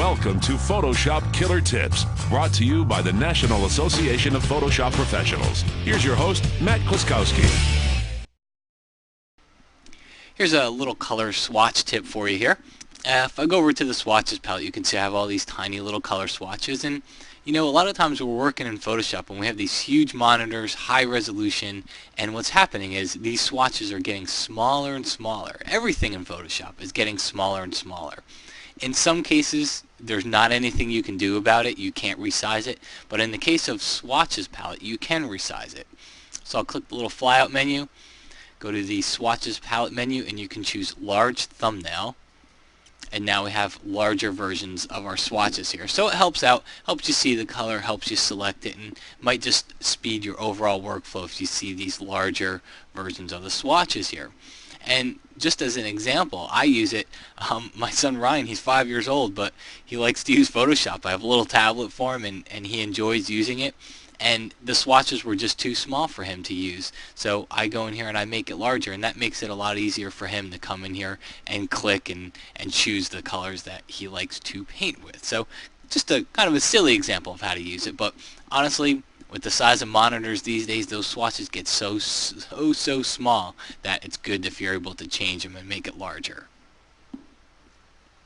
Welcome to Photoshop Killer Tips, brought to you by the National Association of Photoshop Professionals. Here's your host, Matt Kliskowski. Here's a little color swatch tip for you here. If I go over to the swatches palette, you can see I have all these tiny little color swatches, and you know, a lot of times we're working in Photoshop and we have these huge monitors, high resolution, and what's happening is these swatches are getting smaller and smaller. Everything in Photoshop is getting smaller and smaller. In some cases, there's not anything you can do about it. You can't resize it. But in the case of swatches palette, you can resize it. So I'll click the little flyout menu, go to the swatches palette menu, and you can choose large thumbnail. And now we have larger versions of our swatches here. So it helps out, helps you see the color, helps you select it, and might just speed your overall workflow if you see these larger versions of the swatches here. And just as an example, I use it. My son Ryan, he's 5 years old, but he likes to use Photoshop. I have a little tablet for him, and he enjoys using it. And the swatches were just too small for him to use. So I go in here and I make it larger, and that makes it a lot easier for him to come in here and click and choose the colors that he likes to paint with. So just a kind of a silly example of how to use it, but honestly, with the size of monitors these days, those swatches get so small that it's good if you're able to change them and make it larger.